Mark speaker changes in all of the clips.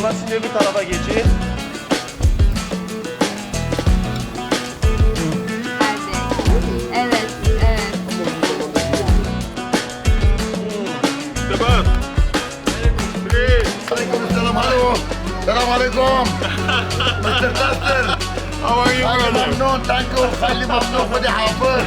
Speaker 1: olan şimdi öbür tarafa geçin.
Speaker 2: Evet, evet.
Speaker 3: Selam.
Speaker 4: Selam alo. Selam aleyküm. Mr. Tester.
Speaker 3: How are you,
Speaker 4: Haydi
Speaker 3: brother?
Speaker 4: memnun. Thank you. Hayli memnun. Hadi hafır.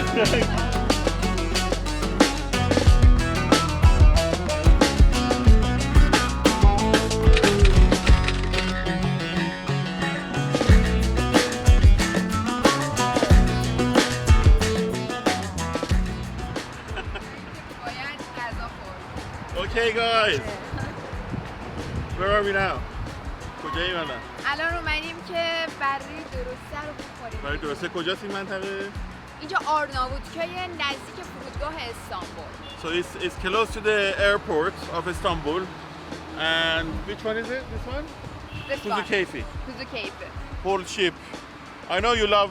Speaker 3: Okay, guys. Where are we now? کجاییم الان؟
Speaker 2: الان اومدیم که برای درسته رو بخوریم.
Speaker 3: برای درسته کجاست این منطقه؟
Speaker 2: اینجا آرناووتکای نزدیک فرودگاه استانبول.
Speaker 3: So it's close to the airport of Istanbul. And which one is it? This one?
Speaker 2: This
Speaker 3: Kuzi Keyfi.
Speaker 2: Kuzu Keyfi.
Speaker 3: Whole ship. I know you love,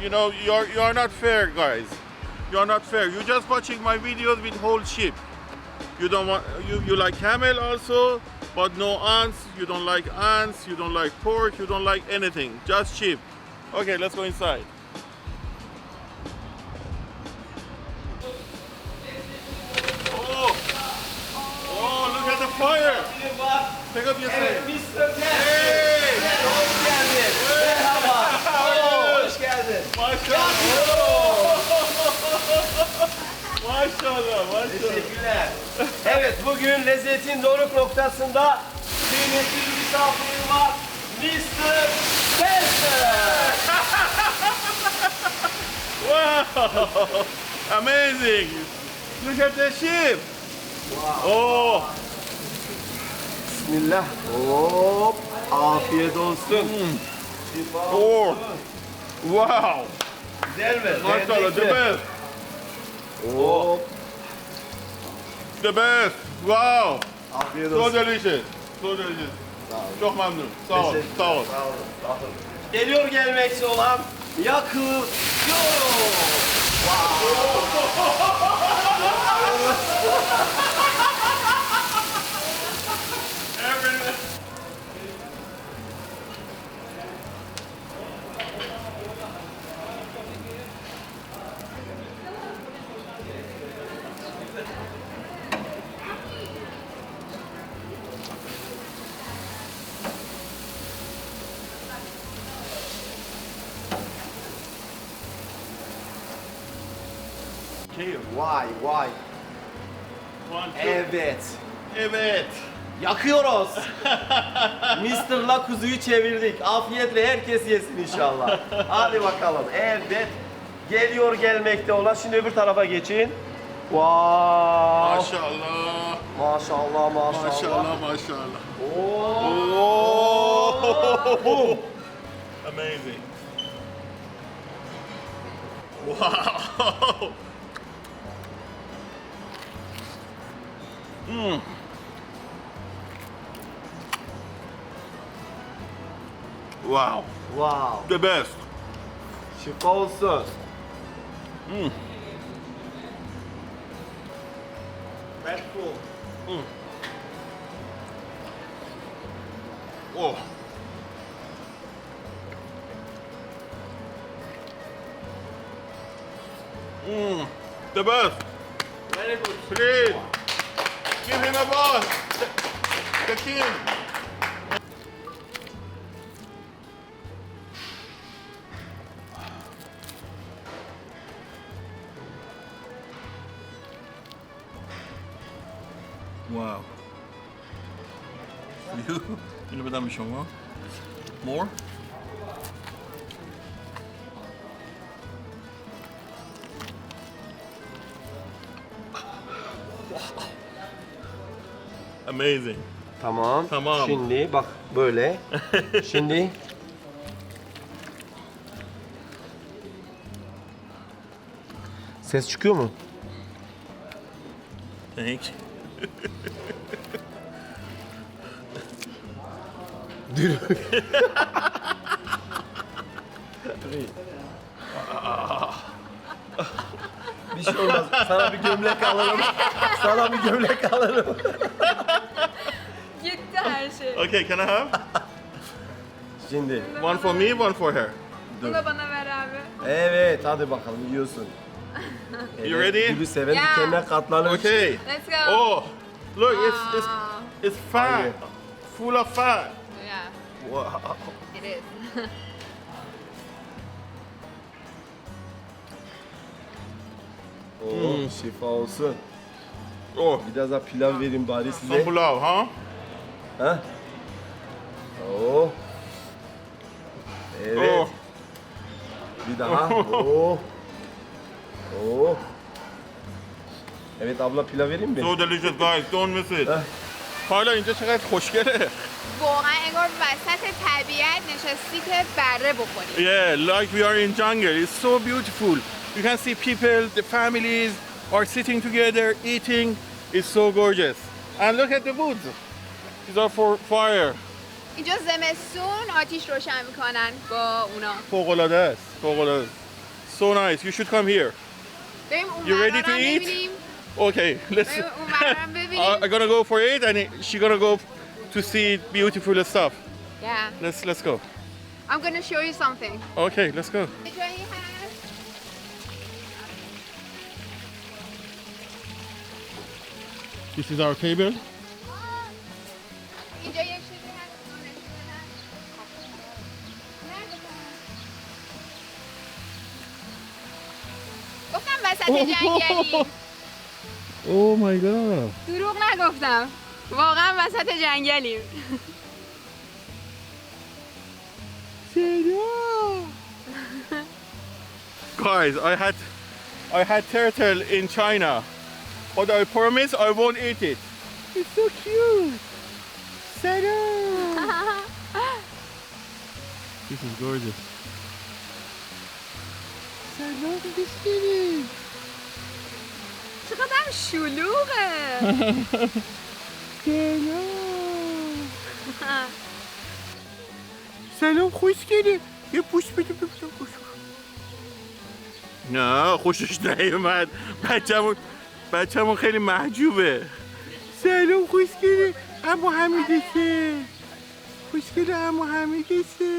Speaker 3: you know, you are not fair, guys. You are not fair. You're just watching my videos with whole ship. You don't want, you like camel also, but no ants. You don't like ants. You don't like pork. You don't like anything. Just sheep. Okay, let's go inside. Oh, oh, look at the fire. Pick up your
Speaker 1: Evet,
Speaker 3: thing.
Speaker 1: Mr. Tester.
Speaker 3: Hey!
Speaker 1: Hoş geldin. Merhaba. Oo, hoş geldin.
Speaker 3: Maşallah. Maşallah, maşallah.
Speaker 1: Teşekkürler. Evet, bugün lezzetin doruk noktasında kıymetli bir misafirim var. Mr. Tester.
Speaker 3: Wow! Amazing! Look at the ship! Oh!
Speaker 1: Bismillah. Hop. Afiyet olsun. Şifa
Speaker 3: Oh!
Speaker 1: olsun.
Speaker 3: Wow!
Speaker 1: Güzel mi?
Speaker 3: Maşallah, the best!
Speaker 1: Hop.
Speaker 3: The best! Wow!
Speaker 1: Afiyet
Speaker 3: So
Speaker 1: olsun.
Speaker 3: delicious! So delicious! Çok memnun. Sağ ol,
Speaker 1: Teşekkür-
Speaker 3: sağ ol.
Speaker 1: Sağ olun. Sağ olun. Geliyor gelmekte olan yakıyor. Vay vay.
Speaker 3: One, two.
Speaker 1: Evet.
Speaker 3: Evet.
Speaker 1: Yakıyoruz. Mr'la kuzuyu çevirdik. Afiyetle herkes yesin inşallah. Hadi bakalım. Evet. Geliyor gelmekte olan. Şimdi öbür tarafa geçin. Wow.
Speaker 3: Maşallah.
Speaker 1: Maşallah maşallah.
Speaker 3: Maşallah, maşallah.
Speaker 1: Oo.
Speaker 3: Oh! Amazing. Wow! Mm. Wow.
Speaker 1: Wow.
Speaker 3: The best.
Speaker 1: Şifa olsun.
Speaker 3: Mm.
Speaker 1: That's cool.
Speaker 3: Oh. Mm. The best.
Speaker 1: Very good.
Speaker 3: Please. Give him a buzz. The king. Wow. اینو بدم به شما. More? Amazing.
Speaker 1: Tamam.
Speaker 3: Tamam.
Speaker 1: Şimdi bak böyle. Şimdi ses çıkıyor mu?
Speaker 3: Thank you.
Speaker 1: Bir şey olmaz. Sana bir gömlek alırım. Sana bir gömlek alırım.
Speaker 2: Gitti her her şey.
Speaker 3: Okay, can I have?
Speaker 5: Şimdi.
Speaker 3: One for me, one for her.
Speaker 2: Bunu da bana ver abi.
Speaker 5: Evet hadi bakalım yiyorsun.
Speaker 3: You ready?
Speaker 5: Gülü seven
Speaker 2: Yeah.
Speaker 5: dikenine katlanır.
Speaker 3: Okay.
Speaker 2: Let's go.
Speaker 3: Oh, look,
Speaker 2: Ah.
Speaker 3: it's fat,
Speaker 5: Hayır.
Speaker 3: full of fat.
Speaker 2: Yeah,
Speaker 5: Wow.
Speaker 2: it is.
Speaker 5: Oo, şifa olsun.
Speaker 3: Oh,
Speaker 5: Biraz daha pilav vereyim bari size.
Speaker 3: some pulao, huh?
Speaker 5: Ha? Oo. Evet.
Speaker 3: Oh,
Speaker 5: Bir daha. Oo. Oo. Evet abla pilav vereyim mi?
Speaker 3: so delicious, guys. Don't miss it.
Speaker 5: Ah.
Speaker 3: حالا اینجا چقدر خوشگله.
Speaker 2: واقعا انگار وسط طبیعت نشستی که بره بخوری.
Speaker 3: Yeah, like we are in jungle. It's so beautiful. You can see people, the families are sitting together, eating. It's so gorgeous. And look at the woods. These are for fire.
Speaker 2: اینجا زمستون آتیش روشن میکنن با اونا.
Speaker 3: فوق‌العاده است. فوق‌العاده است. So nice. You should come here.
Speaker 2: بریم اون
Speaker 3: You ready to
Speaker 2: ورا
Speaker 3: eat?
Speaker 2: ببینیم.
Speaker 3: Okay, let's.
Speaker 2: بریم اون ورا هم ببینیم.
Speaker 3: I'm gonna go for it, and she gonna go to see beautiful stuff.
Speaker 2: Yeah.
Speaker 3: Let's go.
Speaker 2: I'm gonna show you something.
Speaker 3: Okay, let's go.
Speaker 2: یه جایی هست.
Speaker 3: This is our table.
Speaker 2: اینجا یه چیزی هست. گفتم وسط جنگلی.
Speaker 3: Oh my god.
Speaker 2: دروغ نگفتم. واقعا وسط جنگلیم.
Speaker 3: Guys, I had turtle in China, but I promise I won't eat it. It's so cute. This is gorgeous.
Speaker 2: چقدر شلوغه.
Speaker 3: سلام خوشگله یه پوش بده پوش. نه خوشش نیومد بچه‌مون خیلی محجوبه. سلام خوشگله اما حمیدشه. خوشگله اما حمیدشه.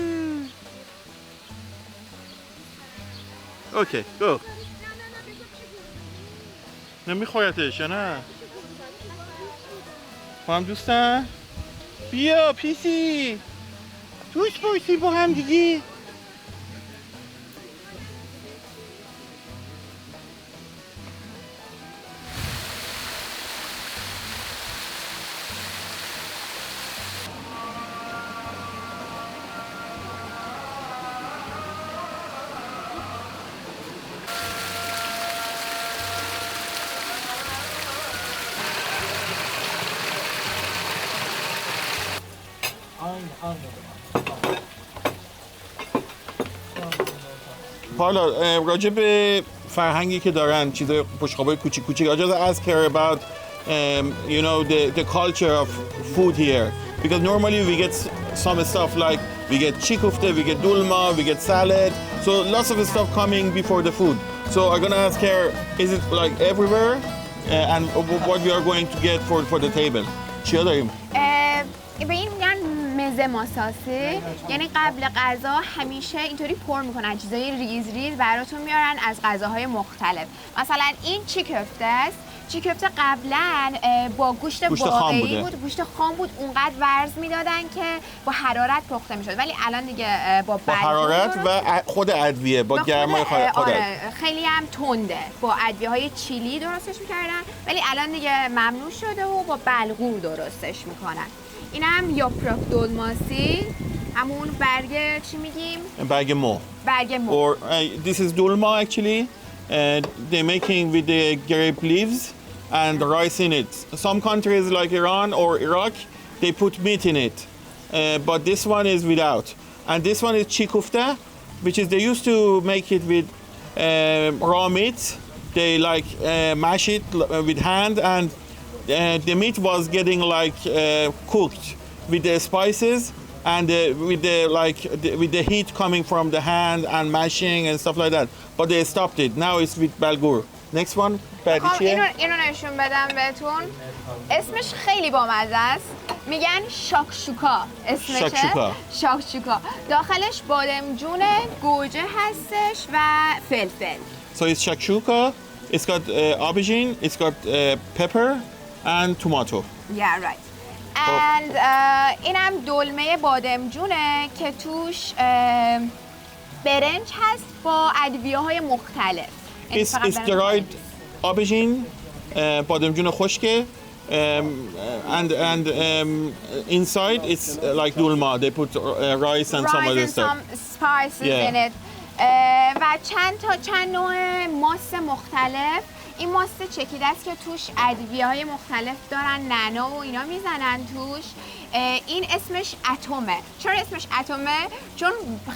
Speaker 3: اوکی گو. نمیخوایتش یا نه؟ با هم دوستن؟ بیا پیسی دوست باشی با هم دیگه. حالا راجع به فرهنگی که دارن چیزای بشقابای کوچیک کوچیک I just ask her about you know the culture of food here because normally we get some stuff like we get Çiğ Köfte, we get dolma, we get salad, so lots of stuff coming before the food. So I'm gonna ask her, is it like everywhere and what we are going to get for the table. چیا داریم؟
Speaker 2: به این میگن مزه ماساسه، یعنی قبل غذا همیشه اینطوری پر میکنن چیزای ریز ریز براتون میارن از غذاهای مختلف. مثلا این چی کفته است. چی کفته قبلا با گوشت واقعی بود، گوشت خام بود، اونقدر ورز میدادن که با حرارت پخته میشد، ولی الان دیگه با
Speaker 3: حرارت و خود ادویه با گرمای خود
Speaker 2: خیلی هم تنده، با ادویه های چیلی درستش میکردن، ولی الان دیگه ممنوع شده و با بلغور درستش میکنن. این هم یاپراک دولماسی، همون برگ چی میگیم؟
Speaker 3: برگ مو.
Speaker 2: برگ مو.
Speaker 3: Or this is dolma actually. They're making with the grape leaves and rice in it. Some countries like Iran or Iraq, they put meat in it. But this one is without. And this one is Çiğ Köfte, which is they used to make it with raw meat. They like mash it with hand and the meat was getting like cooked with the spices and with the heat coming from the hand and mashing and stuff like that. But they stopped it. Now it's with balgur. Next one بعدی
Speaker 2: خب
Speaker 3: چیه؟
Speaker 2: اینو نشون بدم بهتون. اسمش خیلی بامزه است. میگن شاکشوکا اسمشه.
Speaker 3: شاکشوکا.
Speaker 2: شاکشوکا. داخلش بادمجون گوجه هستش و فلفل.
Speaker 3: So it's shakshuka, it's got aubergine, it's got pepper and tomato.
Speaker 2: Yeah, right. And اینم دلمه بادمجونه که توش برنج هست با ادویه‌های مختلف. یعنی
Speaker 3: It's,
Speaker 2: فقط
Speaker 3: it's
Speaker 2: برنج
Speaker 3: dried
Speaker 2: نیست.
Speaker 3: aubergine, بادمجون خشکه, and inside it's like dulma. They put rice and some
Speaker 2: Rice
Speaker 3: other
Speaker 2: and
Speaker 3: stuff.
Speaker 2: some spices
Speaker 3: Yeah.
Speaker 2: in it. و چند نوع ماست مختلف. این ماست چکیده است که توش ادویه‌های مختلف دارن، نعنا و اینا میزنن توش. این اسمش اتمه. چرا اسمش اتمه؟ چون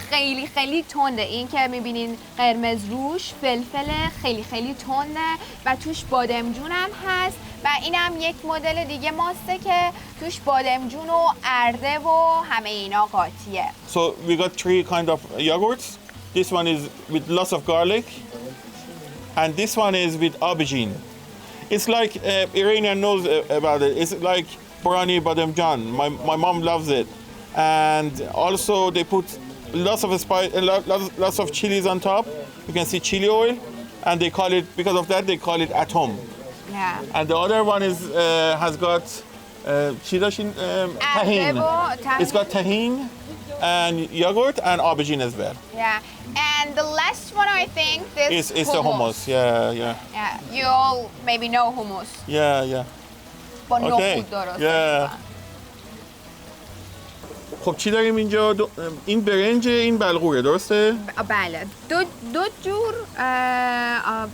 Speaker 2: خیلی خیلی تنده. این که میبینین قرمز روش فلفل خیلی خیلی تنده و توش بادمجون هم هست و اینم یک مدل دیگه ماسته که توش بادمجون و ارده و همه اینا قاطیه.
Speaker 3: So we got three kind of yogurts. This one is with lots of garlic, and this one is with aubergine. It's like Iranian knows about it. It's like Barani Bademjan. My mom loves it, and also they put lots of spice, lots of chilies on top. You can see chili oil, and they call it, because of that they call it atom.
Speaker 2: Yeah.
Speaker 3: And the other one is has got tahini.
Speaker 2: tahini.
Speaker 3: It's got tahini and yogurt and aubergine as well.
Speaker 2: Yeah. And the last one I think this
Speaker 3: It's the hummus. Yeah.
Speaker 2: Yeah. You all maybe know hummus.
Speaker 3: Yeah.
Speaker 2: با
Speaker 3: Okay.
Speaker 2: نخود درست
Speaker 3: Yeah. خب چی داریم اینجا؟ این برنج، این بلغوره، درسته؟
Speaker 2: بله. دو جور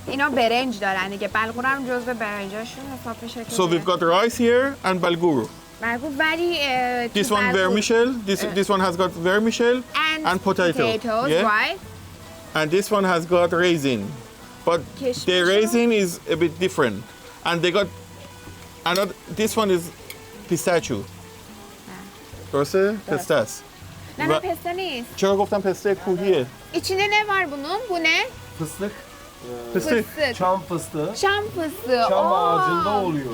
Speaker 2: اینا برنج دارن دیگه. بلغور هم جزو برنجاشون حساب میشه.
Speaker 3: So we've got rice here and bulgur.
Speaker 2: بلغور ولی
Speaker 3: This one vermicelli. This one has got vermicelli and potatoes. Yeah.
Speaker 2: Right?
Speaker 3: And this one has got raisin. But
Speaker 2: Kishmish.
Speaker 3: the raisin is a bit different. And they got another. This one is pistachio. درسته؟ پسته است.
Speaker 2: نه نه پسته نیست.
Speaker 3: چرا گفتم پسته کوهیه؟
Speaker 2: İçinde ne var bunun? Bu ne?
Speaker 5: Fıstık,
Speaker 3: پسته.
Speaker 2: Fıstık.
Speaker 5: çam fıstığı,
Speaker 2: Şam fıstığı.
Speaker 5: çam
Speaker 2: Aa.
Speaker 5: ağacında oluyor.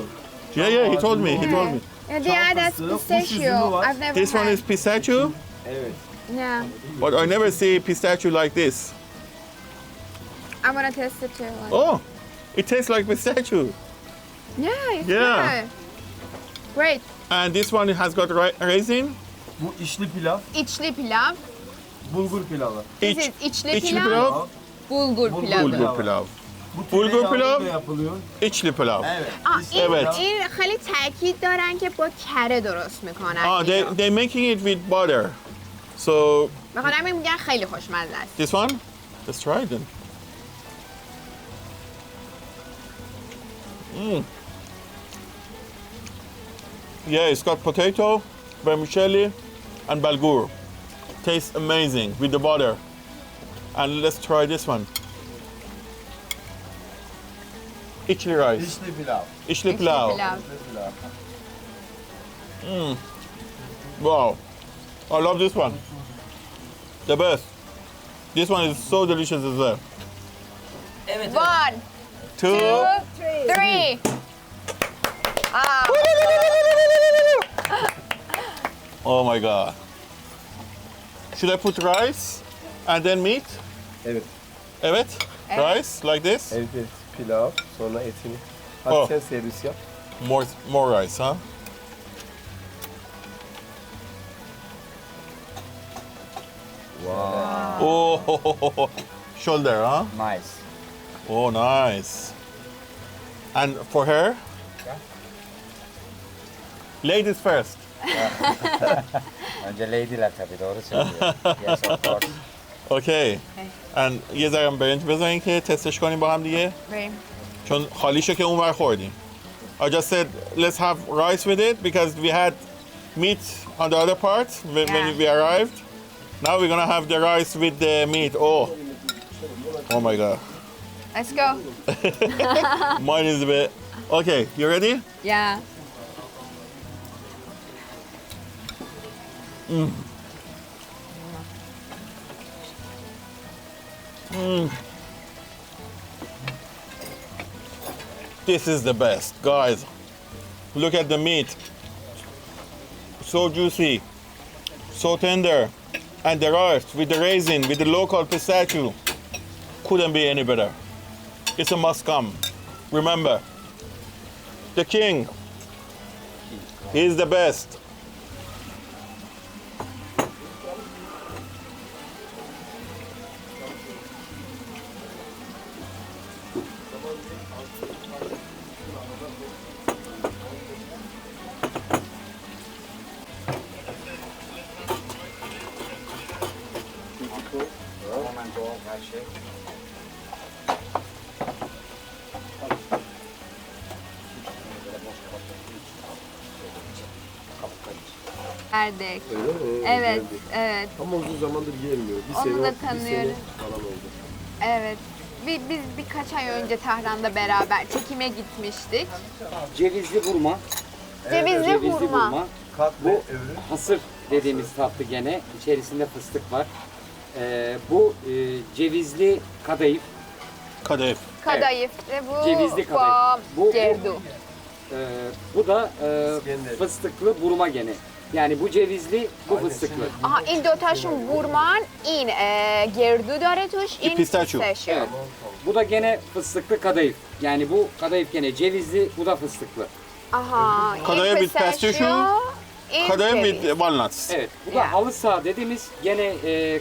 Speaker 3: Yeah, he told me.
Speaker 2: Yeah, that's
Speaker 5: fıstığı, kuş
Speaker 2: pistachio.
Speaker 5: üzümü var.
Speaker 2: I've never
Speaker 3: This one
Speaker 2: had.
Speaker 3: is pistachio,
Speaker 5: Evet.
Speaker 2: Yeah.
Speaker 3: but I never see pistachio like this.
Speaker 2: I'm gonna test it too.
Speaker 3: Oh, it tastes like pistachio.
Speaker 2: Yeah, it's
Speaker 3: Yeah.
Speaker 2: good. Great.
Speaker 3: And this one has got raisin.
Speaker 5: Bu içli pilav,
Speaker 2: İçli pilav.
Speaker 5: bulgur pilavı.
Speaker 2: This is içli
Speaker 3: içli
Speaker 2: pilav.
Speaker 3: pilav,
Speaker 2: Bulgur pilavı.
Speaker 3: bulgur pilav.
Speaker 5: Bu
Speaker 3: Bulgur
Speaker 5: tereyağıyla
Speaker 3: pilav.
Speaker 5: da yapılıyor.
Speaker 3: İçli pilav.
Speaker 5: Evet.
Speaker 3: Evet.
Speaker 2: این خیلی تاکید دارن که با کره درست میکنن.
Speaker 3: Ah, they're making it with butter. So
Speaker 2: بخاطر همین میگن خیلی خوشمزه است.
Speaker 3: this one, let's try it then. Yeah, it's got potato, vermicelli, and bulgur. Tastes amazing with the butter. And let's try this one. İçli rice.
Speaker 5: İçli pilav.
Speaker 3: İçli
Speaker 2: İçli
Speaker 3: pilav.
Speaker 2: pilav.
Speaker 3: Wow. I love this one. The best. This one is so delicious as well.
Speaker 2: 1,
Speaker 3: 2.
Speaker 2: 2, 3. Ah.
Speaker 3: Oh my god. Should I put rice and then meat?
Speaker 5: Evet.
Speaker 3: Evet. Rice like this?
Speaker 5: Evet, pilav, sonra etini. Hadi
Speaker 3: Oh.
Speaker 5: sen servis yap.
Speaker 3: More rice, huh?
Speaker 5: Wow.
Speaker 3: Oh, shoulder, huh?
Speaker 5: Nice.
Speaker 3: Oh, nice. And for her? Ladies first.
Speaker 6: Önce lady'ler tabii doğru söylüyor. Yes of course.
Speaker 3: Okay. And یه ذره برنج بذارین که تستش کنیم با هم دیگه.
Speaker 2: بریم.
Speaker 3: چون خالیشو که اونور خوردیم. I just said let's have rice with it because we had meat on the other part when we arrived. Now we're gonna have the rice with the meat. Oh my god.
Speaker 2: Let's go.
Speaker 3: Mine is a bit. Okay, you ready?
Speaker 2: Yeah.
Speaker 3: This is the best, guys. Look at the meat. So juicy, so tender. And the rice with the raisin, with the local pistachio. Couldn't be any better. It's a must come. Remember, the king, he's the best.
Speaker 6: Tamamen doğal her şey.
Speaker 2: Verdik.
Speaker 5: Öyle mi?
Speaker 2: Evet,
Speaker 5: Geldik.
Speaker 2: evet.
Speaker 5: Ama uzun zamandır gelmiyor. Bir
Speaker 2: Onu
Speaker 5: sene,
Speaker 2: da
Speaker 5: bir sene
Speaker 2: tanıyorum.
Speaker 5: falan oldu.
Speaker 2: Evet. Biz birkaç ay önce Tahran'da beraber çekime gitmiştik.
Speaker 6: Cevizli burma.
Speaker 2: Cevizli hurma.
Speaker 6: Bu hasır dediğimiz tatlı gene. İçerisinde fıstık var. Bu cevizli kadayıf.
Speaker 3: Kadayif.
Speaker 2: Kadayif ve bu
Speaker 6: Cevizli kadayıf. Bu-
Speaker 2: gerdu.
Speaker 6: Bu da
Speaker 5: İskender.
Speaker 6: fıstıklı burma gene. Yani bu cevizli, bu fıstıklı.
Speaker 2: Aha, این دوتاشون بورمان این گردو داره توش این
Speaker 3: pistachio.
Speaker 2: pistachio.
Speaker 6: Evet. Bu da gene fıstıklı kadayıf. Yani bu kadayıf gene cevizli, bu da fıstıklı.
Speaker 2: Aha, این
Speaker 3: Kadayıf with pistachio,
Speaker 2: این
Speaker 3: Kadayif
Speaker 2: ceviz.
Speaker 3: with walnuts.
Speaker 6: Evet. Bu da
Speaker 2: Ya.
Speaker 6: halı saha dediğimiz gene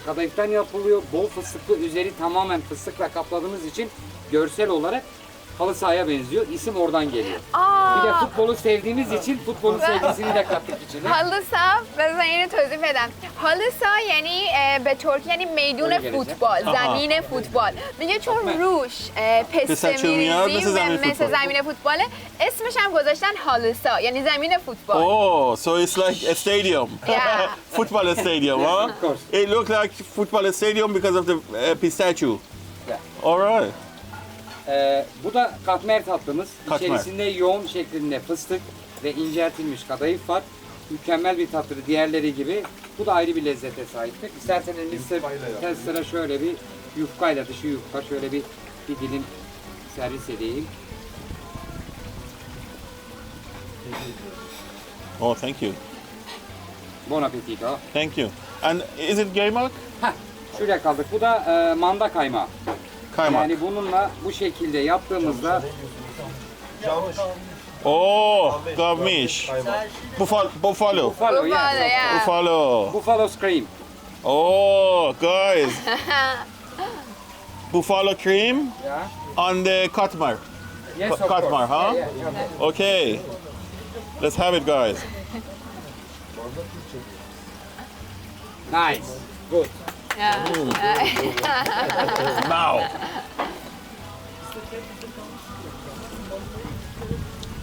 Speaker 6: kadayıftan yapılıyor. Bol fıstıklı, üzeri tamamen fıstıkla kapladığımız için görsel olarak halı sahaya benziyor. İsim oradan geliyor. Bir de
Speaker 2: Aa,
Speaker 6: futbolu sevdiğimiz için futbolun sevgisini de kattık içine.
Speaker 2: halı saha, ben yine توضیح بدم. halı saha یعنی به ترکی یعنی میدون
Speaker 6: Öyle gelecek.
Speaker 2: فوتبال،
Speaker 3: آها.
Speaker 2: زمین فوتبال. میگه چون
Speaker 6: من-
Speaker 2: روش پسته
Speaker 3: پستچیو میاد، مثل
Speaker 2: میریزیم
Speaker 3: زمین
Speaker 2: و مثل
Speaker 3: فوتبال.
Speaker 2: زمین فوتباله اسمش هم گذاشتن halı saha یعنی زمین فوتبال.
Speaker 3: Oh, so it's like a stadium.
Speaker 2: Yeah.
Speaker 3: Football stadium, huh?
Speaker 6: Of course.
Speaker 3: It looks like football stadium because of the pistachio.
Speaker 6: Yeah.
Speaker 3: All right.
Speaker 6: Bu da katmer tatlımız.
Speaker 3: Katmer.
Speaker 6: İçerisinde yoğun şeklinde fıstık ve inceltilmiş kadayıf var. Mükemmel bir tatlı diğerleri gibi. Bu da ayrı bir lezzete sahiptir. İsterseniz Mr. Tester'a şöyle bir yufkayla, dışı yufka şöyle bir dilim servis edeyim.
Speaker 3: Oh, thank you.
Speaker 6: Bon appetito.
Speaker 3: Thank you. And is it gaymak?
Speaker 6: Heh, şuraya kaldık. Bu da manda kaymağı.
Speaker 3: Kaymak.
Speaker 6: Yani bununla bu şekilde yaptığımızda
Speaker 3: Oh, gavmiş. Buffalo.
Speaker 6: buffalo,
Speaker 2: Buffalo,
Speaker 6: yeah.
Speaker 2: yeah.
Speaker 3: Buffalo.
Speaker 6: Buffalo scream.
Speaker 3: Oh, guys. Buffalo cream
Speaker 6: Yeah.
Speaker 3: on the katmer.
Speaker 6: Yes, of
Speaker 3: Katmer,
Speaker 6: course.
Speaker 3: huh?
Speaker 6: Yeah, yeah.
Speaker 3: Okay. Let's have it, guys.
Speaker 6: Nice. Good.
Speaker 3: Now.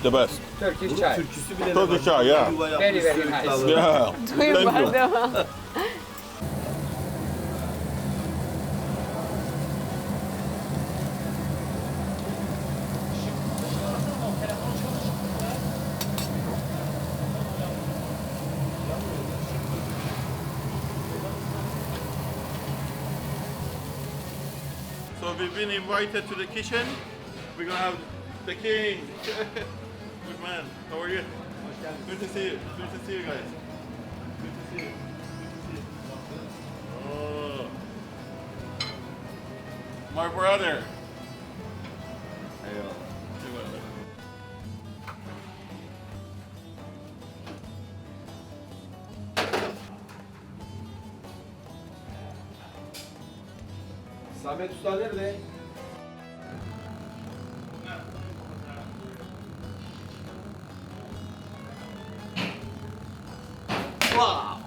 Speaker 3: The best.
Speaker 6: Turkish chai.
Speaker 5: Türküsü bile
Speaker 3: Turkish chai, yeah.
Speaker 6: Very, very nice.
Speaker 3: Yeah. Thank you. So we've been invited to the kitchen. We're gonna have the king. Good man. How are you? Good to see you. Good to see you guys. Good to see you. Good to see you. Oh. My brother.
Speaker 5: Samet Usta nerede?
Speaker 1: Wow.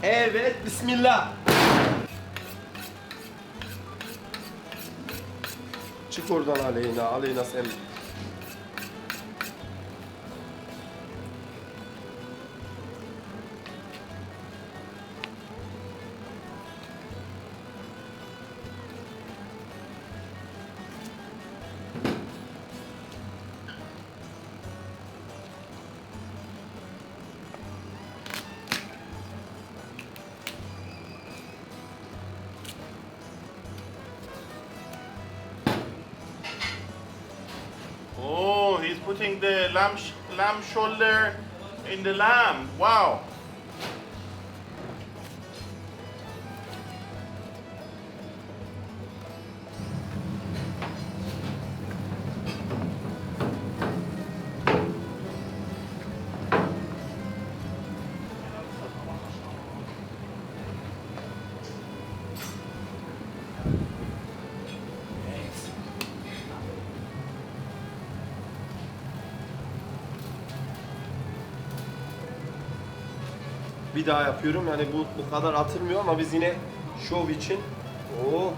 Speaker 1: Evet, bismillah.
Speaker 5: Çık oradan Aleyna. Aleyna sen.
Speaker 3: putting the lamb shoulder in the lamb. Wow.
Speaker 5: Bir daha yapıyorum. Yani bu kadar atılmıyor ama biz yine şov için. Oo.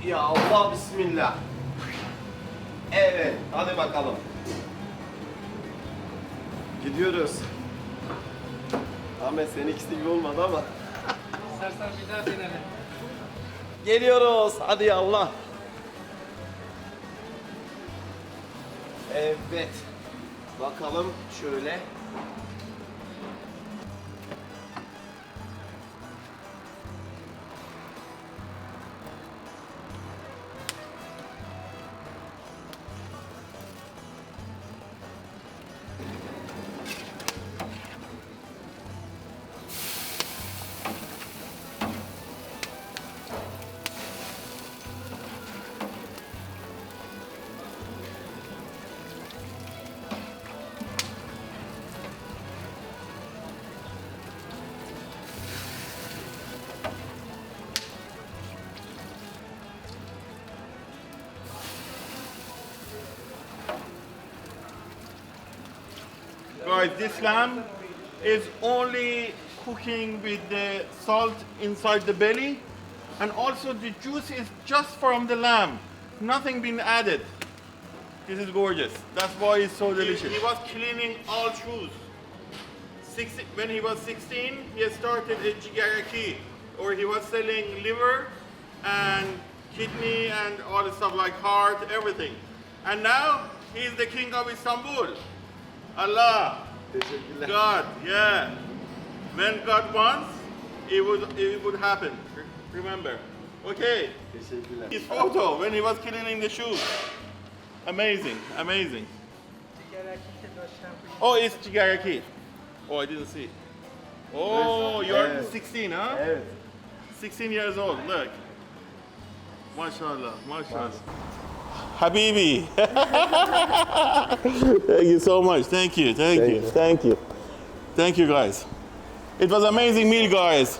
Speaker 5: Ya Allah, bismillah. Evet, hadi bakalım. Gidiyoruz. Ahmet seninkisi gibi olmadı ama.
Speaker 1: İstersen bir daha denelim.
Speaker 5: Geliyoruz, hadi ya Allah. Evet. Bakalım şöyle.
Speaker 3: Guys, this lamb is only cooking with the salt inside the belly, and also the juice is just from the lamb, nothing been added. This is gorgeous. That's why it's so delicious. He was cleaning all shoes. When he was 16, he started a jigaraki, or he was selling liver and kidney and all the stuff like heart, everything. And now he's the king of Istanbul. Allah,
Speaker 5: Teşekkürler.
Speaker 3: God, yeah. When God wants, it would happen. Remember. Okay.
Speaker 5: Teşekkürler.
Speaker 3: His photo when he was cleaning the shoes. Amazing, amazing. Oh, it's jigaraki. Oh, I didn't see. Oh, you're
Speaker 5: Evet.
Speaker 3: 16, huh?
Speaker 5: Evet.
Speaker 3: 16 years old, look. MashaAllah, MashaAllah. Habibi. Thank you so much. Thank you, thank you, thank you. Thank you, guys. It was amazing meal, guys.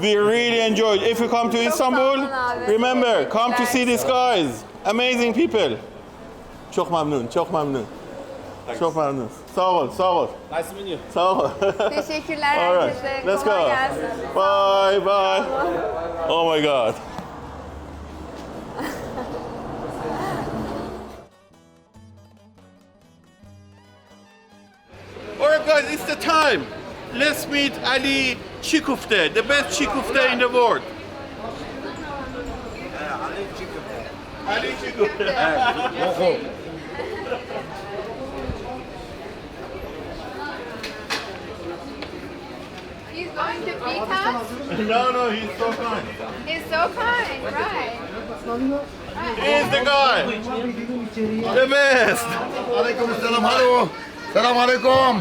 Speaker 3: We really enjoyed. If you come to Istanbul, remember, come to see these guys. Amazing people. Çok memnun, çok memnun. Çok memnun. Sağ ol, sağ ol.
Speaker 5: Nice meeting you.
Speaker 3: Sağ ol.
Speaker 2: Teşekkürler
Speaker 3: All
Speaker 2: herkese.
Speaker 3: right, let's
Speaker 2: Kolay
Speaker 3: go.
Speaker 2: gelsin.
Speaker 3: Bye, bye. Oh my God. All right, guys, it's the time. Let's meet Ali Çiğ Köfte, the best Çiğ Köfte in the world. Ali Çiğ Köfte.
Speaker 2: He's going to beat us.
Speaker 3: No, he's so kind.
Speaker 2: He's so kind, right?
Speaker 3: He's the guy. The best.
Speaker 4: Alaikum assalam, hello. Salam alaikum.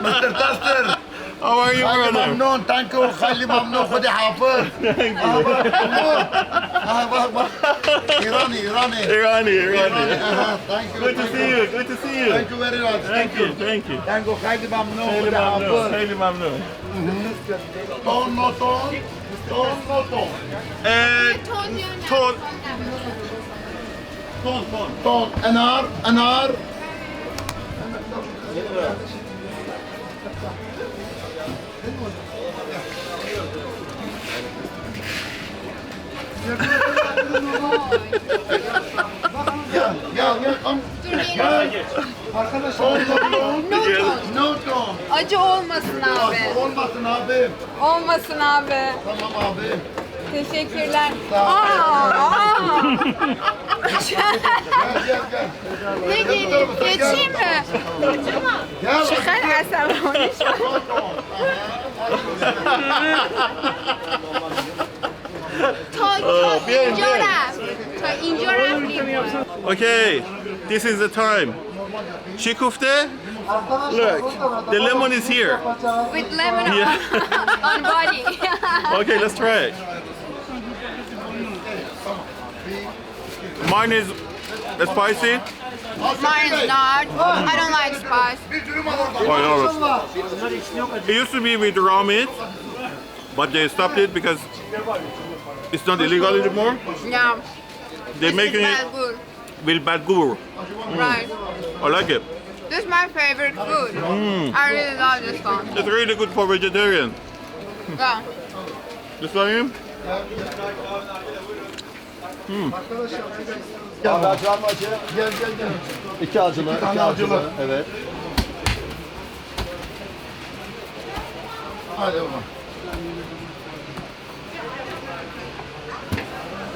Speaker 4: Mr. Tester.
Speaker 3: How are you,
Speaker 4: Highly
Speaker 3: brother?
Speaker 4: mamnun, thank you. Highly mamnun. Khudi hafir.
Speaker 3: Thank you.
Speaker 4: Irani.
Speaker 3: Irani.
Speaker 4: Thank you.
Speaker 3: Good to see you. Good to see you.
Speaker 4: Thank you very much.
Speaker 3: Thank you. Thank you.
Speaker 4: Thank you. Highly mamnun.
Speaker 3: Hayli
Speaker 4: Khudi
Speaker 3: memnun.
Speaker 4: hafir.
Speaker 3: Hayli memnun.
Speaker 4: Ton, no ton. Ton, no ton.
Speaker 3: Ton.
Speaker 4: Ton. Anar. Gel, gel, gel. Am- Gel. Arkadaşlar. No don.
Speaker 2: Acı olmasın abi.
Speaker 4: Olmasın abi.
Speaker 2: Olmasın abi.
Speaker 4: Tamam abi.
Speaker 2: Teşekkürler.
Speaker 4: Gel, gel, gel.
Speaker 2: Ne geleyim? Geçeyim mi?
Speaker 4: Gel.
Speaker 2: Çıkar asabi. Ta
Speaker 3: bien,
Speaker 2: اینجا رفت. تا اینجا رفت.
Speaker 3: Okay, this is the time. Çiğ köfte. Look, the lemon is here.
Speaker 2: With lemon
Speaker 3: Yeah.
Speaker 2: on body.
Speaker 3: Okay, let's try it. Mine is spicy.
Speaker 2: Mine is not. I don't like spice.
Speaker 4: Bir dürüm al oradan.
Speaker 3: Oh, no, it used to be with raw meat, but they stopped it because it's not illegal anymore.
Speaker 2: Yeah.
Speaker 3: They're
Speaker 2: This
Speaker 3: making
Speaker 2: is
Speaker 3: it
Speaker 2: bad good.
Speaker 3: with bad gur.
Speaker 2: Right.
Speaker 3: I like it.
Speaker 2: This is my favorite food. I really love this one.
Speaker 3: It's really good for vegetarian.
Speaker 2: Yeah.
Speaker 3: This one?
Speaker 5: Abi acı var mı acı?
Speaker 4: Gel, gel, gel.
Speaker 5: İki acılı.
Speaker 4: İki tane acılı.
Speaker 5: Evet.
Speaker 4: Hadi bakalım.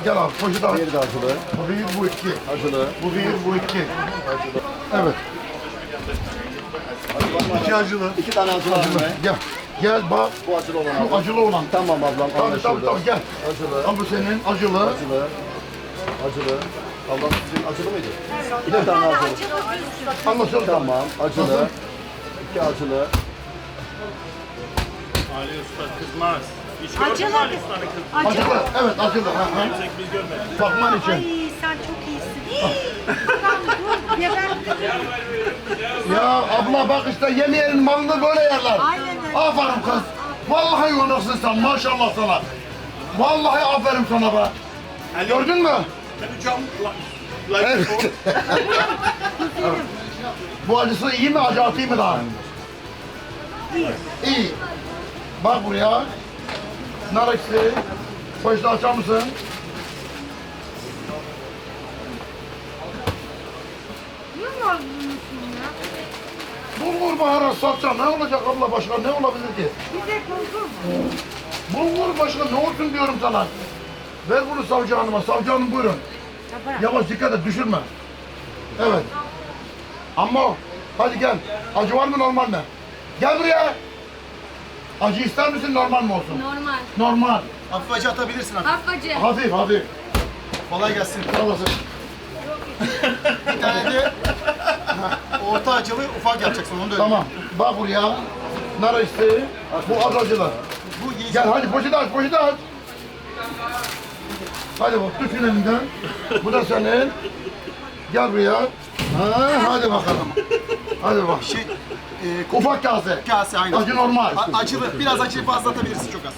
Speaker 4: Gel abi, poşet al.
Speaker 5: Diğeri de acılı.
Speaker 4: Bu bir, bu iki.
Speaker 5: Acılı.
Speaker 4: Bu bir, bu iki. Evet. İki acılı.
Speaker 5: İki tane acılı abi.
Speaker 4: Gel. Gel bak.
Speaker 5: Bu acılı olan
Speaker 4: Bu
Speaker 5: abi.
Speaker 4: acılı olan.
Speaker 5: Tamam ablam
Speaker 4: Tabii
Speaker 5: anlaşıldı.
Speaker 4: tabii tabii gel.
Speaker 5: Acılı.
Speaker 4: Al bu senin acılı.
Speaker 5: Acılı. Acılı. Ablam sizin acılı mıydı? İki tane acılı.
Speaker 4: Anlaşıldı.
Speaker 5: Tamam. Acılı.
Speaker 4: Nasıl?
Speaker 5: İki acılı.
Speaker 1: Ali Usta kızmaz. Hiç gördün mü Ali Usta'nın kızmaz?
Speaker 4: Acılı. Evet acılı. Ha, ha.
Speaker 1: Biz görmedik.
Speaker 4: Bakman için.
Speaker 7: Ay sen çok iyisin. Dur, geberdim.
Speaker 4: Ya abla bak işte yemeyenin malını böyle yerler.
Speaker 7: Aynen öyle.
Speaker 4: Aferin kız. Vallahi yoğunluksın sen maşallah sana. Vallahi aferin sana be. Gördün mü? Evet. Bu acısı iyi mi? Acı atayım mı daha? İyi. İyi. Bak buraya. Nar eksi. Poşeti açar mısın? Bulgur baharat salça ne olacak abla başka ne olabilir ki?
Speaker 7: Bir de bulgur mu?
Speaker 4: Bulgur başka ne olsun diyorum sana. Ver bunu savcı hanıma. Savcı hanım buyurun.
Speaker 7: Ya bırak.
Speaker 4: Yavaş dikkat et düşürme. Evet. Ama hadi gel. Acı var mı normal mi? Gel buraya. Acı ister misin normal mi olsun?
Speaker 7: Normal.
Speaker 4: Normal.
Speaker 8: Hafif acı atabilirsin abi.
Speaker 7: Hafifacı.
Speaker 4: Hafif hafif.
Speaker 8: Kolay gelsin.
Speaker 4: Sağ olasın.
Speaker 8: Bir tane de orta acılı ufak yapacaksın onu da öyle.
Speaker 4: Tamam. Bak buraya. Nar eksi. Bu az acılı.
Speaker 8: Bu yiyecek.
Speaker 4: Gel hadi poşeti aç poşeti aç. Hadi bak tut elinden. Bu da senin. Gel buraya. Ha, hadi bakalım. Hadi bak. Ufak kase.
Speaker 8: Kase aynen.
Speaker 4: Acı normal.
Speaker 8: Acılı. Biraz acıyı fazla atabilirsin çok az.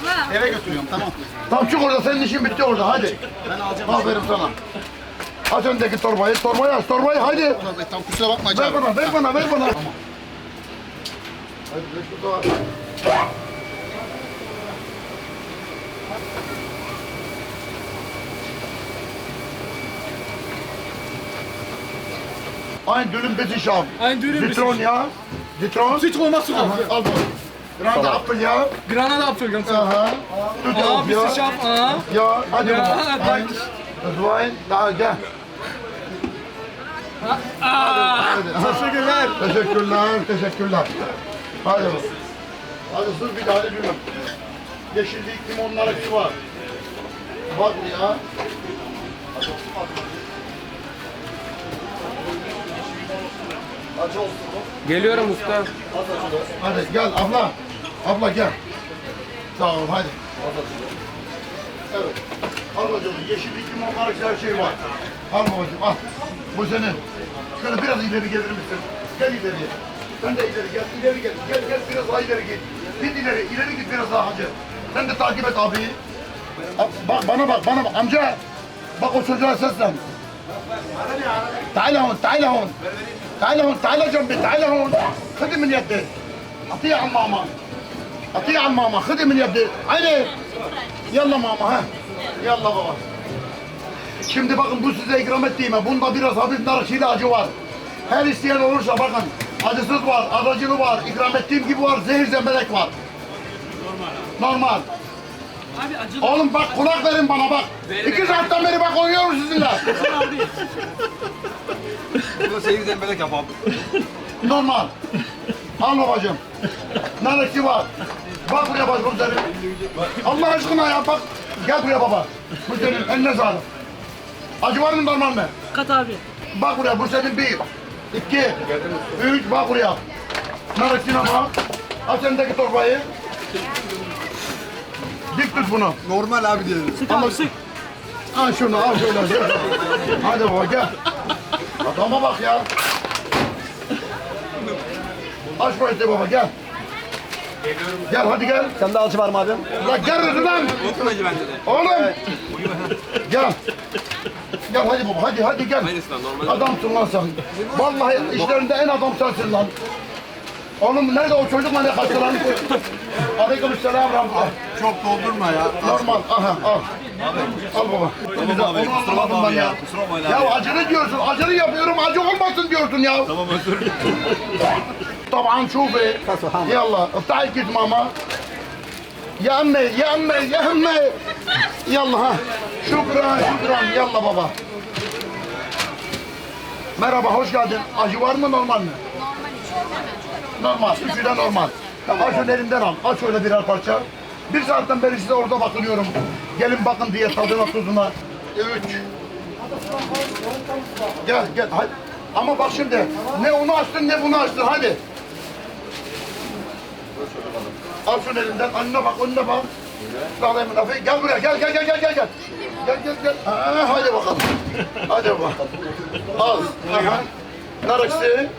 Speaker 7: Baba.
Speaker 8: Eve götürüyorum tamam.
Speaker 4: Tamam çık orada senin işin bitti orada hadi.
Speaker 8: Ben alacağım.
Speaker 4: Aferin sana. Aç öndeki torbayı. Torbayı aç torbayı hadi.
Speaker 8: Tam kusura bakma acı
Speaker 4: Ver
Speaker 8: abi.
Speaker 4: bana ver bana ver bana. Tamam. Hadi ver şurada. Ein dürüm bitte schau.
Speaker 9: Ein dürüm
Speaker 4: Zitron ya. Zitron.
Speaker 9: Zitronması
Speaker 4: Aha,
Speaker 9: var.
Speaker 4: al bunu. Grande Apfel ya.
Speaker 9: Granada Apfel ganz klar.
Speaker 4: Aha. Tut
Speaker 9: Aa,
Speaker 4: auf
Speaker 9: bir
Speaker 4: ya.
Speaker 9: sıcak. Aa.
Speaker 4: Ya hadi
Speaker 9: Ya,
Speaker 4: bakalım.
Speaker 9: danke.
Speaker 4: Eins, zwei, daha gel. Hadi.
Speaker 9: Teşekkürler.
Speaker 4: Teşekkürler, teşekkürler. Hadi bakalım. Hadi sus bir daha dürüm. Yeşillik, limonlar hepsi var. Bak ya.
Speaker 5: Acı olsun mu?
Speaker 6: Geliyorum usta.
Speaker 4: Hadi gel abla. Abla gel. Sağ ol hadi. Evet. Al bakalım yeşillik, limonlar hepsi her şey var. Al babacığım al. Bu senin. Şöyle biraz ileri gelir misin? Gel ileri. Sen de ileri gel. İleri gel. Gel gel biraz daha ileri git. Git ileri. İleri git biraz daha hacı. Sen de takip et abiyi. Bak bana bak bana bak amca. Bak o çocuğa seslen. تعال هون تعال هون تعال هون تعال جنبي تعال هون خدي من يدي اعطيه على ماما اعطيه على ماما خدي من يدي علي يلا ماما ha yalla baba. Şimdi bakın bu size ikram ettiğime bunda biraz hafif nar ile acı var. Her isteyen olursa bakın acısız var, acılı var, ikram ettiğim gibi var, zehir zemberek var. Normal.
Speaker 1: Abi acılı.
Speaker 4: Oğlum bak kulak verin bana bak. 2 saatten beri bak oynuyorum sizinle.
Speaker 8: Bunu zehir zemberek yap abi.
Speaker 4: Normal. Al babacığım. Nar ekşi var. Bak buraya bak bu senin. Allah aşkına ya bak. Gel buraya baba. Bu senin eline sağlık. Acı var mı normal mi?
Speaker 1: Kat abi.
Speaker 4: Bak buraya bu senin 1, 2, 3 bak buraya. Nar ekşine bak. Al sendeki torbayı. Dik tut bunu.
Speaker 8: Normal abi diyelim.
Speaker 1: Sık abi sık.
Speaker 4: Al şunu al şöyle. Hadi baba gel. Adama bak ya. Aç bu eti baba gel. Gel hadi gel.
Speaker 8: Sende alçı var mı abi?
Speaker 4: Lan gel lan.
Speaker 8: Otur acı bende de.
Speaker 4: Oğlum. Gel. Gel hadi baba hadi gel. Adamsın lan sen. Vallahi işlerinde en adam sensin lan. Oğlum nerede o çocukla ne kaçtı lan? Aleykümselam rahmetullah.
Speaker 8: Çok doldurma ya.
Speaker 4: Normal. Aha al. Al baba.
Speaker 8: Tamam abi,
Speaker 4: Onu
Speaker 8: kusura bakma
Speaker 4: anlamadım
Speaker 8: abi
Speaker 4: ben
Speaker 8: ya. Kusura bakma abi.
Speaker 4: Ya acılı diyorsun, acılı yapıyorum, acı olmasın diyorsun ya.
Speaker 8: Tamam özür dilerim.
Speaker 4: طبعا شوفي يلا افتحي الكيس ماما يا امي يا امي يا امي يلا ها شكرا شكرا يلا baba. Merhaba hoş geldin. Acı var mı normal mi? Normal. Üçü de normal. Al şunu elimden al. Aç öyle birer parça. 1 saatten beri size orada bakıyorum. Gelin bakın diye tadına tuzuna. 3. Gel gel hadi. Ama bak şimdi ne onu açtın ne bunu açtın hadi. Al şunu elinden, önüne bak, önüne bak. Sağlayayım lafı. Gel buraya, gel. Gel. Hadi bakalım. Hadi bakalım. Al. Aha. Nar ekşi.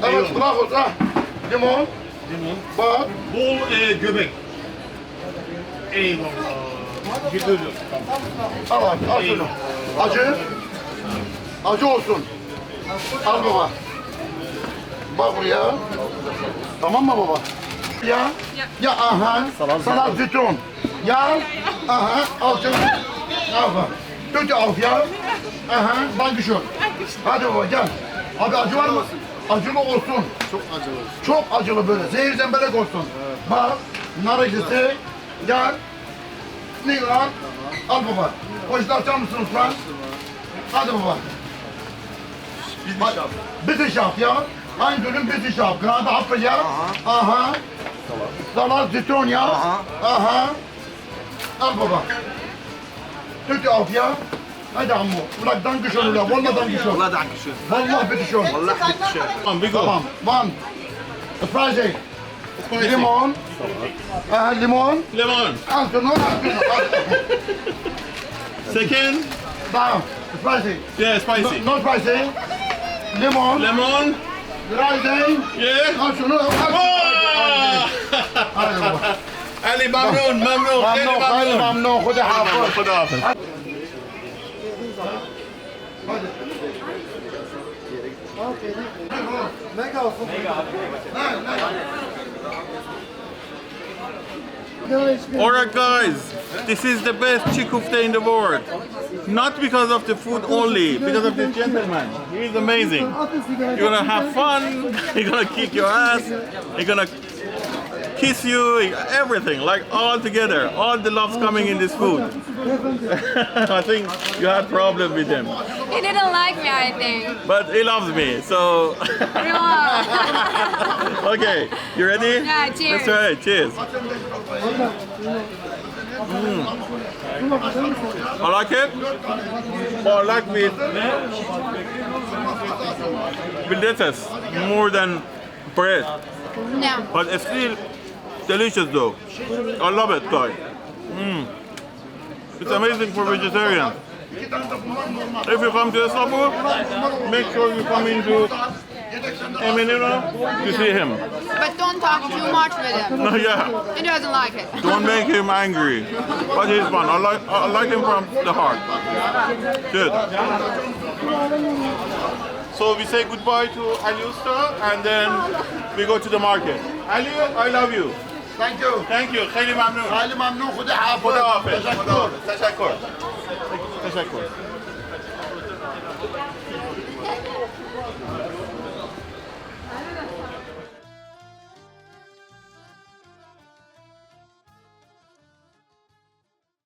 Speaker 4: Evet, bırak ha. Limon. Bak.
Speaker 3: Bol göbek. Eyvallah. Gidiyoruz.
Speaker 4: Al abi, al şunu. Acı. Acı olsun. Al baba. Bak buraya. Tamam mı baba? Ya. Ya aha. Salat zeytin. Ya. Aha. Al canım. Al bak. Kötü al ya. Aha. Dankeschön. Hadi baba gel. Abi acı var mı? Acılı olsun.
Speaker 8: Çok acılı.
Speaker 4: Çok acılı böyle. Zehir zemberek olsun. Bak. Nar ekşisi. Gel. Ne lan? Al baba. Poşet açar mısınız lan? Hadi baba. Bitte scharf, ja? Ein dünüm bitte scharf. Gerade Apfel, ja? Aha. Salat, Zitron, ja? Aha. Al baba. Tüte auf, ja? Hadi ammo. Ulan dankeschön ulan. Vallahi dankeschön.
Speaker 8: Allah dankeschön.
Speaker 4: Vallahi bitte schön.
Speaker 8: Allah bitte schön.
Speaker 3: Tamam, bir go.
Speaker 4: Tamam. One. Spicy. Limon. Aha, limon.
Speaker 3: Lemon.
Speaker 4: Al şunu, al şunu.
Speaker 3: Second.
Speaker 4: Tamam. Spicy.
Speaker 3: Yeah, spicy.
Speaker 4: No spicy. Limon.
Speaker 3: Lemon.
Speaker 4: Rising.
Speaker 3: Yeah.
Speaker 4: Al şunu. Al şunu.
Speaker 3: Oh!
Speaker 4: Hadi baba.
Speaker 3: Ali mamnun, mamnun.
Speaker 4: ممنوع خالي ممنوع خدي حافظ
Speaker 3: Hadi hafız. Alright guys, this is the best Çiğ Köfte in the world. Not because of the food only, because of this gentleman. He's amazing. You're gonna have fun, you're gonna kick your ass, you're gonna kiss you, everything, like all together. All the love's coming in this food. I think you had problem with him,
Speaker 2: He didn't like me, I think.
Speaker 3: but he loves me, so... Okay, you ready?
Speaker 2: Yeah, cheers.
Speaker 3: Let's try it, cheers. I like it. I like with lettuce more than bread,
Speaker 2: No.
Speaker 3: but it's still delicious though. I love it, guys. It's amazing for vegetarians. If you come to Istanbul, make sure you come into Eminönü to see him.
Speaker 2: But don't talk too much with him.
Speaker 3: Yeah.
Speaker 2: He doesn't like it.
Speaker 3: Don't make him angry. But he's fun. I like him from the heart. Good. So we say goodbye to Ali Usta and then we go to the market. Ali, I love you.
Speaker 4: Thank you.
Speaker 3: Thank you. خیلی ممنون.
Speaker 4: خیلی ممنون. خدا حافظ.
Speaker 3: خدا حافظ.
Speaker 4: تشکر.
Speaker 3: تشکر. تشکر.